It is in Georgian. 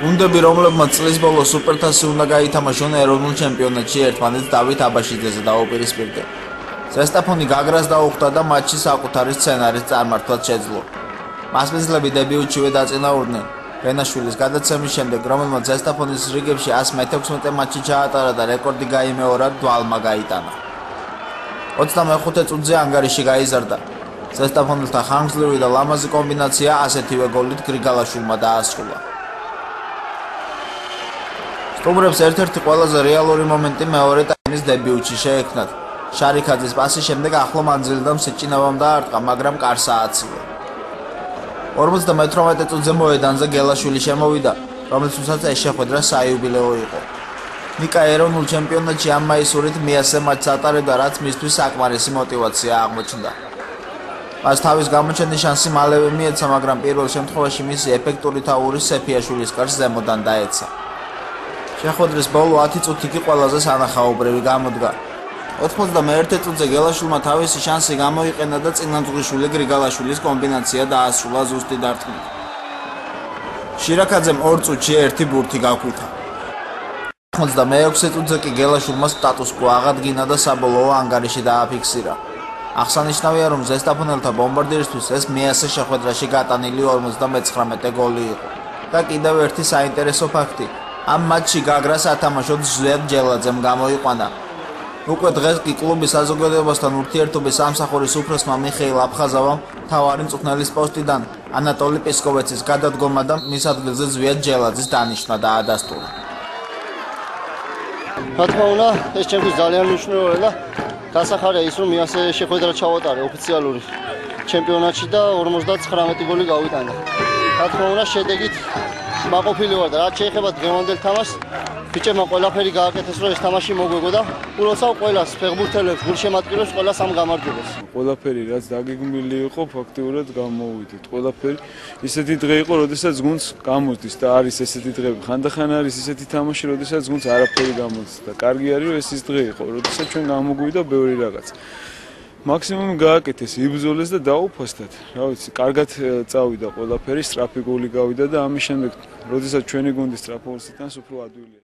გუნდები, რომლებმაც წლის ბოლოს სუპერთასი უნდა გაითამაშონ ეროვნულ ჩემპიონატში, ერთმანეთს დავით აბაშიძეზე დაუპირისპირდნენ. ზესტაფონი გაგრას დაუხვდა და მატჩი საკუთარი სცენარის წარმართვაც შეძლო. მასპინძლები დებიუტშივე დაწინაურდნენ. ბენაშვილის გადაცემის შემდეგ, რომელმაც ზესტაფონის რიგებში 116 მატჩი ჩაატარა და რეკორდი გაიმეორა, დვალმა გაიტანა. 25 წუთზე ანგარიში გაიზარდა. ზესტაფონელთა ხანგრძლივი და ლამაზი კომბინაცია ასეთივე გოლით გრიგალაშვილმა დაასრულა. სტუმრებს ერთ-ერთი ყველაზე რეალური მომენტი მეორე ტაიმის დებიუტში შეექმნათ. შარიქაძის პასის შემდეგ ახლო მანძილიდან სიჭინავამ დაარტყა, მაგრამ კარს ააცილო. 58 წუთზე მოედანზე გელაშვილი შემოვიდა, რომელთვისაც ეს შეხვედრა საიუბილეო იყო. ნიკა ეროვნულ ჩემპიონატში ამ მაისურით მეასე მატჩს ატარებდა, რაც მისთვის საკმარისი мотиваცია აღმოჩნდა. მას თავის გამოჩენის შანსი მალევე მიეცა, მაგრამ პირველ შემთხვევაში მისი ეფექტური თაური სეფიაშვილის კარს ზემოდან დაეცა. შეხვედრის ბოლო 10 წუთი კი ყველაზე სანახაობრივი გამოდგა. 91 წუთზე გელაშვილმა თავისი შანსი გამოიყენა და წინამძღვრიშვილი გრიგალაშვილის კომბინაცია დაასრულა ზუსტი დარტყმით. შირაქაძემ 2 წუთში 1 ბურთი გაქვითა. 96 წუთზე კი გელაშვილმა სტატუს-კვო აღადგინა და საბოლოო ანგარიში დააფიქსირა. აღსანიშნავია, რომ ზესტაფონელთა ბომბარდირისთვის ეს მეასე შეხვედრაში გატანილი 59 გოლი იყო. და კიდევ ერთი საინტერესო ფაქტი. ამ მატჩში გაგრა სათამაშოდ ზვიად ჯელაძემ გამოიყვანა. უკვე დღეს კი კლუბის საზოგადოებასთან ურთიერთობის სამსახურის უფროსმა მიხეილ აფხაზავამ მთავარი მწვრთნელის პოსტიდან ანატოლი პისკოვეცის გადადგომა და მის ადგილზე ზვიად ჯელაძის დანიშვნა დაადასტურა. რა თქმა უნდა, ეს ჩემთვის ძალიან მნიშვნელოვანია და გასახარია ის, რომ მეასე შეხვედრა ჩავატარე ოფიციალური ჩემპიონატში და 59 გოლი გავიტანა. რა თქმა უნდა, შედეგით მაყოფილი ვარ და რაც შეეხება დღევანდელ თამაშს, ბიჭებმა ყველაფერი გააკეთეს, რომ ეს თამაში მოგვეგო და ულოცავ ყველას, ფეხბურთელებს, გულშემატკივრებს, ყველას ამ გამარჯვებას. ყველაფერი რაც დაგეგმილი იყო, ფაქტიურად გამოვიდეთ. ყველაფერი ისეთი დღე იყო, როდესაც გუნდს გამოსდის და არის ესეთი დღეები. ხანდახან არის ისეთი თამაში, როდესაც გუნდს არაფერი გამოსდის და კარგი არის, რომ ეს ის დღე იყო, როდესაც ჩვენ გამოგვივიდა ბევრი რაღაც. მაქსიმუმი გააკეთეს, იბრძოლეს და დაუფასდათ. რა ვიცი, კარგად წავიდა ყველაფერი, სწრაფი გოლი გავიდა და ამის შემდეგ, როდესაც ჩვენი გუნდი სწრაფულს იტანს, უფრო ადვილია.